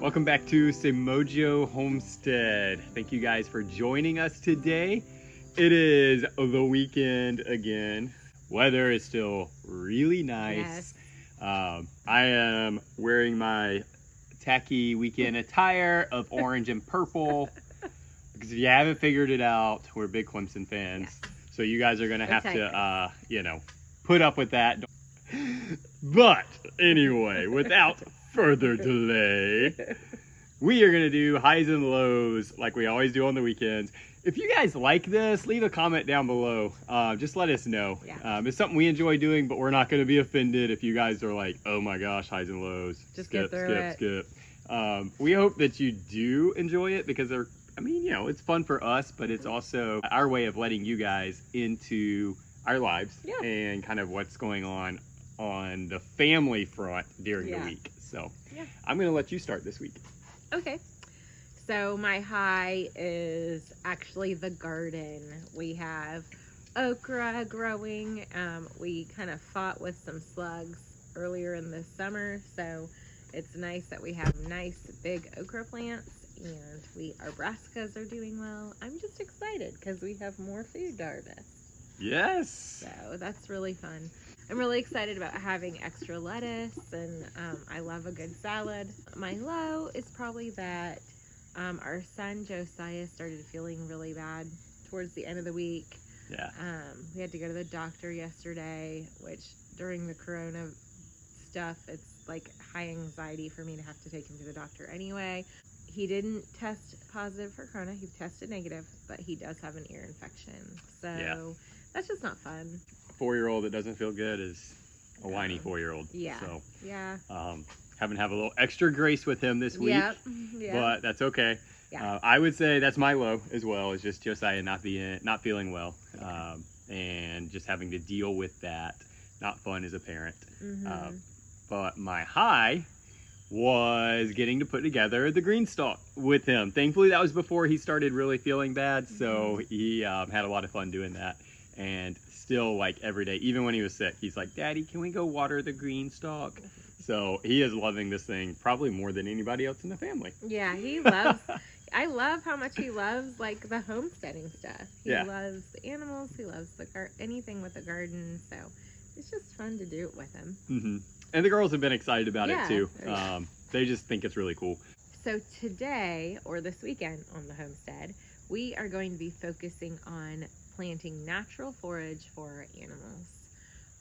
Welcome back to Semojo Homestead. Thank you guys for joining us today. It is the weekend again. Weather is still really nice. Yes. I am wearing my tacky weekend attire of orange and purple because if you haven't figured it out, we're big Clemson fans. Yes. So you guys are gonna have to, put up with that. But anyway, without further delay, we are gonna do highs and lows like we always do on the weekends. If you guys like this, leave a comment down below. Just let us know. Yeah. It's something we enjoy doing, but we're not gonna be offended if you guys are like, oh my gosh, highs and lows. Just get through it. Skip. We hope that you do enjoy it because it's fun for us, but it's also our way of letting you guys into our lives and kind of what's going on the family front during the week. So I'm going to let you start this week. Okay. So my high is actually the garden. We have okra growing. We kind of fought with some slugs earlier in the summer, so it's nice that we have nice big okra plants, and our brassicas are doing well. I'm just excited because we have more food to harvest. Yes. So that's really fun. I'm really excited about having extra lettuce, and I love a good salad. My low is probably that our son Josiah started feeling really bad towards the end of the week. Yeah. We had to go to the doctor yesterday, which during the corona stuff, it's like high anxiety for me to have to take him to the doctor anyway. He didn't test positive for corona. He tested negative, but he does have an ear infection. So that's just not fun. A 4-year-old that doesn't feel good is a whiny 4-year-old. Yeah. So, having to have a little extra grace with him this week. Yeah. But that's okay. Yeah. I would say that's my low as well. It's just Josiah not feeling well, and just having to deal with that. Not fun as a parent. Mm-hmm. But my high was getting to put together the green stalk with him. Thankfully, that was before he started really feeling bad, so he had a lot of fun doing that. And still, like every day, even when he was sick, he's like, "Daddy, can we go water the green stalk?" So he is loving this thing probably more than anybody else in the family. Yeah, he loves. I love how much he loves like the homesteading stuff. He loves the animals. He loves anything with the garden. So it's just fun to do it with him. Mm-hmm. And the girls have been excited about it too. They just think it's really cool. So today, or this weekend on the homestead, we are going to be focusing on planting natural forage for our animals.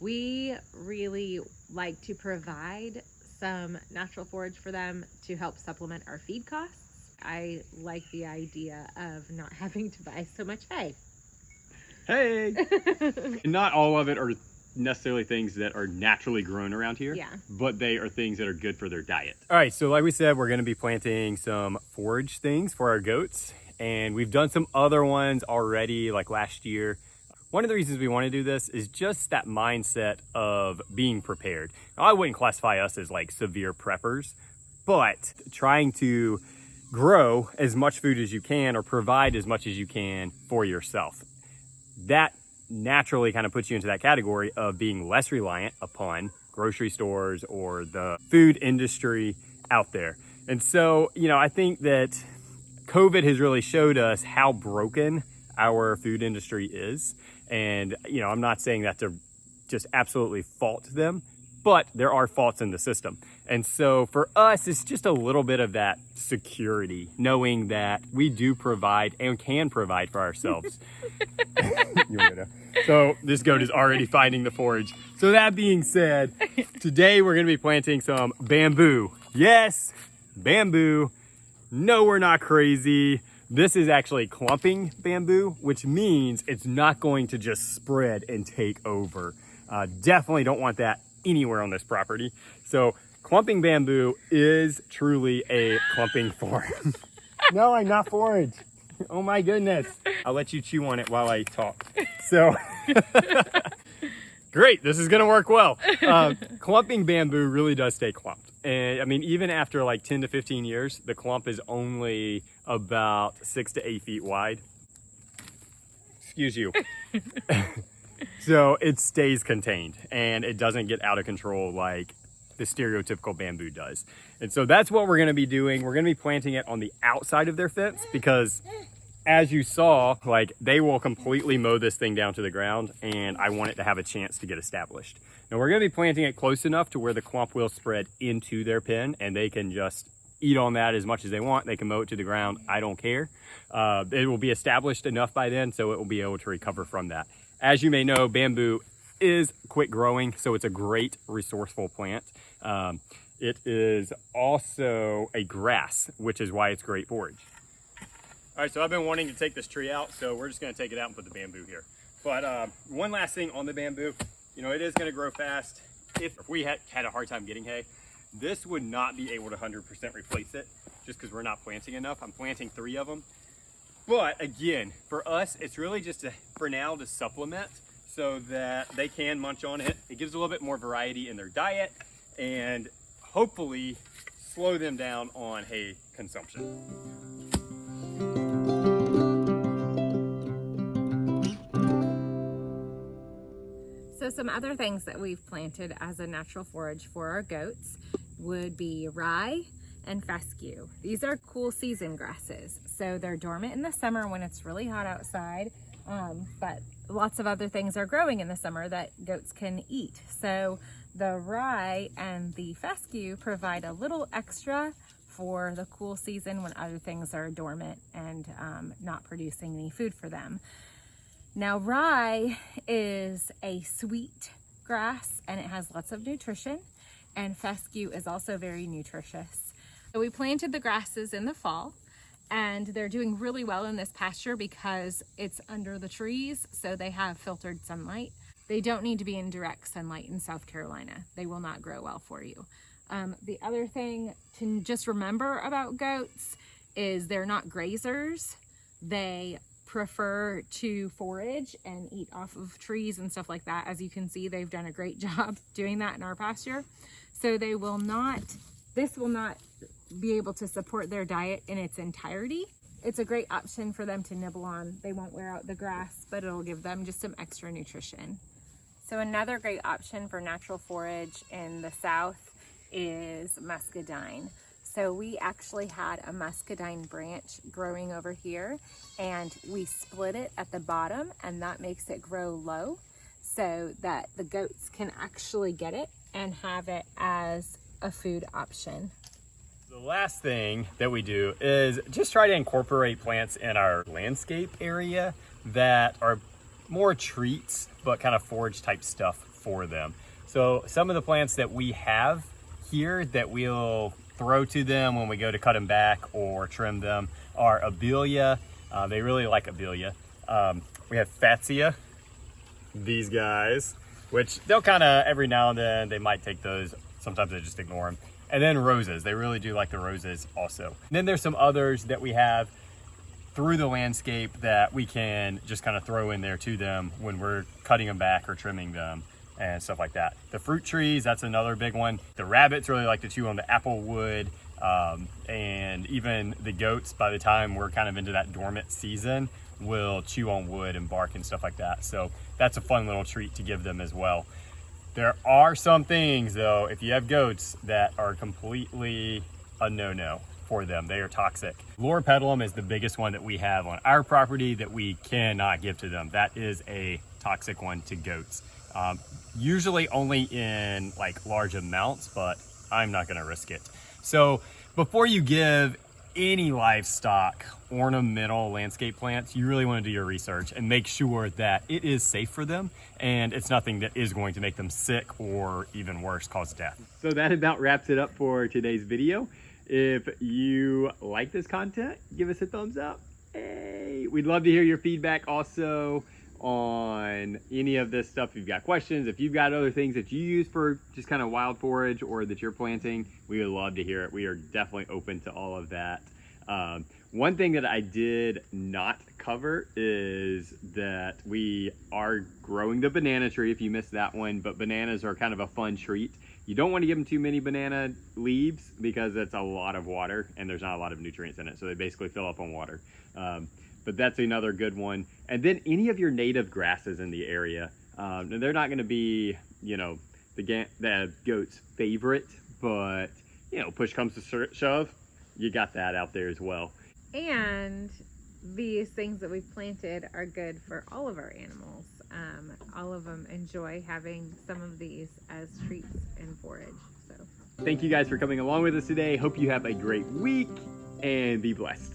We really like to provide some natural forage for them to help supplement our feed costs. I like the idea of not having to buy so much hay. Hey! Not all of it are necessarily things that are naturally grown around here, but they are things that are good for their diet. All right, so like we said, we're going to be planting some forage things for our goats, and we've done some other ones already, like last year. One of the reasons we want to do this is just that mindset of being prepared. Now, I wouldn't classify us as like severe preppers, but trying to grow as much food as you can or provide as much as you can for yourself. That naturally kind of puts you into that category of being less reliant upon grocery stores or the food industry out there. And so, I think that COVID has really showed us how broken our food industry is. And, I'm not saying that to just absolutely fault them, but there are faults in the system. And so for us, it's just a little bit of that security, knowing that we do provide and can provide for ourselves. So this goat is already finding the forage. So that being said, today we're going to be planting some bamboo. Yes, bamboo. No, we're not crazy. This is actually clumping bamboo, which means it's not going to just spread and take over. Definitely don't want that anywhere on this property. So clumping bamboo is truly a clumping form. No, I'm not forage. Oh my goodness. I'll let you chew on it while I talk. So, great, this is gonna work well. Clumping bamboo really does stay clumped. And even after like 10 to 15 years, the clump is only about 6 to 8 feet wide. Excuse you. So it stays contained and it doesn't get out of control like the stereotypical bamboo does. And so that's what we're gonna be doing. We're gonna be planting it on the outside of their fence because as you saw, like they will completely mow this thing down to the ground and I want it to have a chance to get established. Now we're gonna be planting it close enough to where the clump will spread into their pen and they can just eat on that as much as they want. They can mow it to the ground, I don't care. It will be established enough by then so it will be able to recover from that. As you may know, bamboo is quick growing, so it's a great resourceful plant. It is also a grass, which is why it's great forage. All right, so I've been wanting to take this tree out, so we're just gonna take it out and put the bamboo here. But one last thing on the bamboo, you know, it is gonna grow fast. If we had a hard time getting hay, this would not be able to 100% replace it just because we're not planting enough. I'm planting 3 of them. But again, for us, it's really just for now to supplement so that they can munch on it. It gives a little bit more variety in their diet and hopefully slow them down on hay consumption. So some other things that we've planted as a natural forage for our goats would be rye and fescue. These are cool season grasses. So they're dormant in the summer when it's really hot outside, but lots of other things are growing in the summer that goats can eat. So the rye and the fescue provide a little extra for the cool season when other things are dormant and not producing any food for them. Now rye is a sweet grass and it has lots of nutrition, and fescue is also very nutritious. So we planted the grasses in the fall and they're doing really well in this pasture because it's under the trees, so they have filtered sunlight. They don't need to be in direct sunlight in South Carolina. They will not grow well for you. The other thing to just remember about goats is they're not grazers. They prefer to forage and eat off of trees and stuff like that. As you can see, they've done a great job doing that in our pasture. So they will not, this will not be able to support their diet in its entirety. It's a great option for them to nibble on. They won't wear out the grass, but it'll give them just some extra nutrition. So another great option for natural forage in the South is muscadine. So we actually had a muscadine branch growing over here and we split it at the bottom, and that makes it grow low so that the goats can actually get it and have it as a food option. The last thing that we do is just try to incorporate plants in our landscape area that are more treats, but kind of forage type stuff for them. So some of the plants that we have here that we'll throw to them when we go to cut them back or trim them are abelia. They really like abelia. We have fatsia, these guys, which they'll kind of every now and then they might take those. Sometimes they just ignore them. And then roses, they really do like the roses also. And then there's some others that we have through the landscape that we can just kind of throw in there to them when we're cutting them back or trimming them and stuff like that. The fruit trees, that's another big one. The rabbits really like to chew on the apple wood, and even the goats, by the time we're kind of into that dormant season, will chew on wood and bark and stuff like that. So that's a fun little treat to give them as well. There are some things though, if you have goats, that are completely a no-no for them. They are toxic. Loropetalum is the biggest one that we have on our property that we cannot give to them. That is a toxic one to goats. Usually only in like large amounts, but I'm not gonna risk it. So before you give any livestock ornamental landscape plants, you really want to do your research and make sure that it is safe for them and it's nothing that is going to make them sick or even worse, cause death. So that about wraps it up for today's video. If you like this content, give us a thumbs up. Hey, we'd love to hear your feedback also on any of this stuff. If you've got questions, if you've got other things that you use for just kind of wild forage or that you're planting, we would love to hear it. We are definitely open to all of that. One thing that I did not cover is that we are growing the banana tree, if you missed that one, but bananas are kind of a fun treat. You don't want to give them too many banana leaves because that's a lot of water and there's not a lot of nutrients in it. So they basically fill up on water. But that's another good one. And then any of your native grasses in the area, And they're not going to be, you know, the goat's favorite, but, you know, push comes to shove, you got that out there as well. And these things that we've planted are good for all of our animals. All of them enjoy having some of these as treats and forage. So thank you guys for coming along with us today. Hope you have a great week and be blessed.